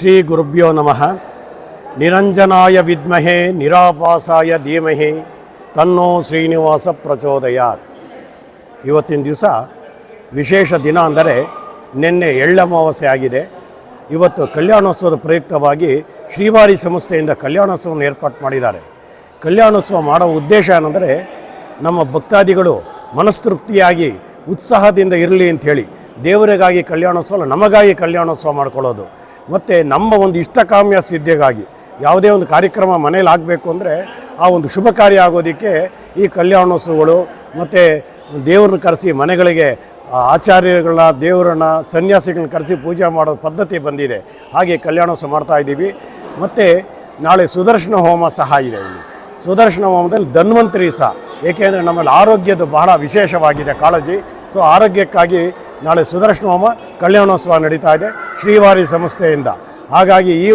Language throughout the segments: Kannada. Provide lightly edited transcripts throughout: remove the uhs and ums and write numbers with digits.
ಶ್ರೀ ಗುರುಭ್ಯೋ ನಮಃ. ನಿರಂಜನಾಯ ವಿದ್ಮಹೇ ನಿರಾಪಾಸಾಯ ಧೀಮಹಿ ತನ್ನೋ ಶ್ರೀನಿವಾಸ ಪ್ರಚೋದಯಾತ್. ಇವತ್ತಿನ ದಿವಸ ವಿಶೇಷ ದಿನ ಅಂದರೆ ನಿನ್ನೆ ಎಳ್ಳಮಾವಾಸ್ಯೆ ಆಗಿದೆ. ಇವತ್ತು ಕಲ್ಯಾಣೋತ್ಸವದ ಪ್ರಯುಕ್ತವಾಗಿ ಶ್ರೀವಾರಿ ಸಂಸ್ಥೆಯಿಂದ ಕಲ್ಯಾಣೋತ್ಸವವನ್ನು ಏರ್ಪಾಡು ಮಾಡಿದ್ದಾರೆ. ಕಲ್ಯಾಣೋತ್ಸವ ಮಾಡೋ ಉದ್ದೇಶ ಏನಂದರೆ ನಮ್ಮ ಭಕ್ತಾದಿಗಳು ಮನಸ್ತೃಪ್ತಿಯಾಗಿ ಉತ್ಸಾಹದಿಂದ ಇರಲಿ ಅಂಥೇಳಿ ದೇವರಿಗಾಗಿ ಕಲ್ಯಾಣೋತ್ಸವ, ನಮಗಾಗಿ ಕಲ್ಯಾಣೋತ್ಸವ ಮಾಡ್ಕೊಳ್ಳೋದು. ಮತ್ತು ನಮ್ಮ ಒಂದು ಇಷ್ಟಕಾಮ್ಯ ಸಿದ್ಧಿಗಾಗಿ ಯಾವುದೇ ಒಂದು ಕಾರ್ಯಕ್ರಮ ಮನೇಲಿ ಆಗಬೇಕು ಅಂದರೆ ಆ ಒಂದು ಶುಭ ಕಾರ್ಯ ಆಗೋದಕ್ಕೆ ಈ ಕಲ್ಯಾಣೋತ್ಸವಗಳು ಮತ್ತು ದೇವ್ರನ್ನ ಕರೆಸಿ ಮನೆಗಳಿಗೆ ಆಚಾರ್ಯಗಳನ್ನ, ದೇವರನ್ನ, ಸನ್ಯಾಸಿಗಳನ್ನ ಕರೆಸಿ ಪೂಜೆ ಮಾಡೋ ಪದ್ಧತಿ ಬಂದಿದೆ. ಹಾಗೆ ಕಲ್ಯಾಣೋತ್ಸವ ಮಾಡ್ತಾಯಿದ್ದೀವಿ. ಮತ್ತು ನಾಳೆ ಸುದರ್ಶನ ಹೋಮ ಸಹ ಇದೆ. ಇಲ್ಲಿ ಸುದರ್ಶನ ಹೋಮದಲ್ಲಿ ಧನ್ವಂತರಿ ಸಹ, ಏಕೆಂದರೆ ನಮ್ಮಲ್ಲಿ ಆರೋಗ್ಯದ ಬಹಳ ವಿಶೇಷವಾಗಿದೆ ಕಾಳಜಿ. ಸೊ ಆರೋಗ್ಯಕ್ಕಾಗಿ ನಾಳೆ ಸುದರ್ಶನ ಹೋಮ ಕಲ್ಯಾಣೋತ್ಸವ ನಡೀತಾ ಇದೆ ಶ್ರೀವಾರಿ ಸಂಸ್ಥೆಯಿಂದ. ಹಾಗಾಗಿ ಈ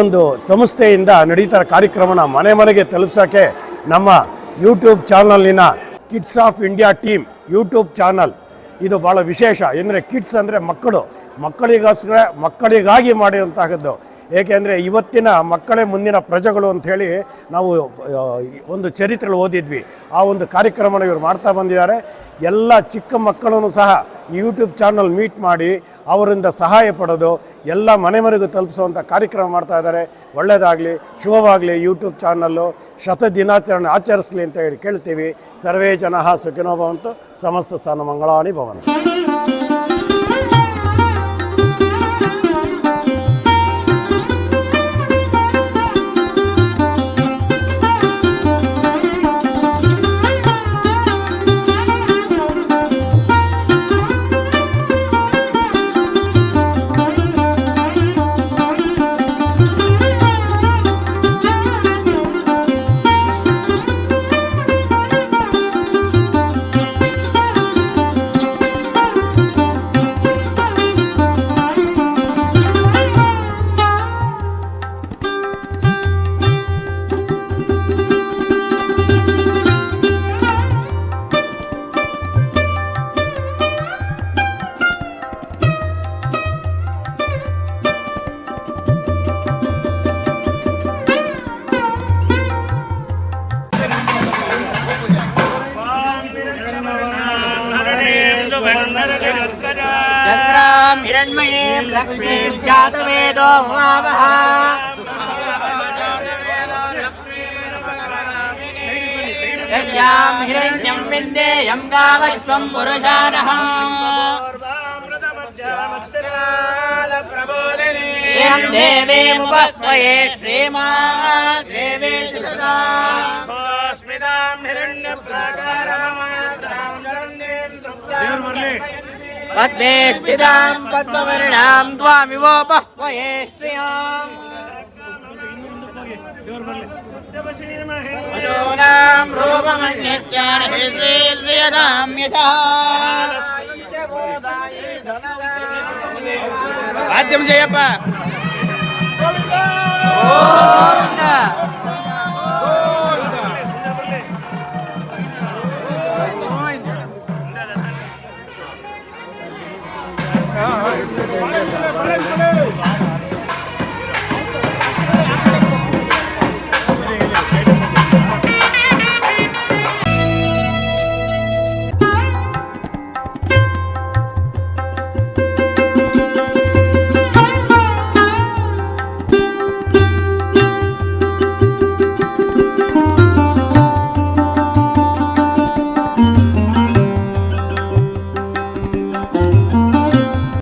ಒಂದು ಸಂಸ್ಥೆಯಿಂದ ನಡೀತಾ ಕಾರ್ಯಕ್ರಮನ ಮನೆ ಮನೆಗೆ ತಲುಪಿಸೋಕ್ಕೆ ನಮ್ಮ ಯೂಟ್ಯೂಬ್ ಚಾನಲ್ನಿನ Kids of India team YouTube channel ಇದು ಭಾಳ ವಿಶೇಷ. ಅಂದರೆ ಕಿಡ್ಸ್ ಅಂದರೆ ಮಕ್ಕಳಿಗಾಗಿ ಮಾಡಿದಂತಹದ್ದು. ಏಕೆಂದರೆ ಇವತ್ತಿನ ಮಕ್ಕಳೇ ಮುಂದಿನ ಪ್ರಜೆಗಳು ಅಂಥೇಳಿ ನಾವು ಒಂದು ಚರಿತ್ರೆಗಳು ಓದಿದ್ವಿ. ಆ ಒಂದು ಕಾರ್ಯಕ್ರಮನ ಇವರು ಮಾಡ್ತಾ ಬಂದಿದ್ದಾರೆ. ಎಲ್ಲ ಚಿಕ್ಕ ಮಕ್ಕಳನ್ನು ಸಹ ಯೂಟ್ಯೂಬ್ ಚಾನಲ್ ಮೀಟ್ ಮಾಡಿ ಅವರಿಂದ ಸಹಾಯ ಪಡೆದು ಎಲ್ಲ ಮನೆಗೂ ತಲುಪಿಸುವಂಥ ಕಾರ್ಯಕ್ರಮ ಮಾಡ್ತಾ ಇದ್ದಾರೆ. ಒಳ್ಳೆಯದಾಗಲಿ, ಶುಭವಾಗಲಿ. ಯೂಟ್ಯೂಬ್ ಚಾನಲ್ಲು ದಿನಾಚರಣೆ ಆಚರಿಸಲಿ ಅಂತ ಹೇಳಿ ಕೇಳ್ತೀವಿ. ಸರ್ವೇ ಜನಃ ಸುಖಿನೋ ಭವಂತು, ಸಮಸ್ತ ಸ್ಥಾನ ಮಂಗಳಾನಿ ಭವಂತು. चन्द्रां हिरण्मयीं लक्ष्मीं जातवेदो भवावः। यस्यां हिरण्यं विन्देयं गावस्वं पुरुषानः। इयं देवीमुपह्वये श्रीमादेवीति सदा। पद्मे स्थितां पद्मवर्णां त्वामिवोपह्वये श्रियाम्। पशूनां रूपमन्यस्य श्रीर्यदां यथा। वाद्यं जयप्प।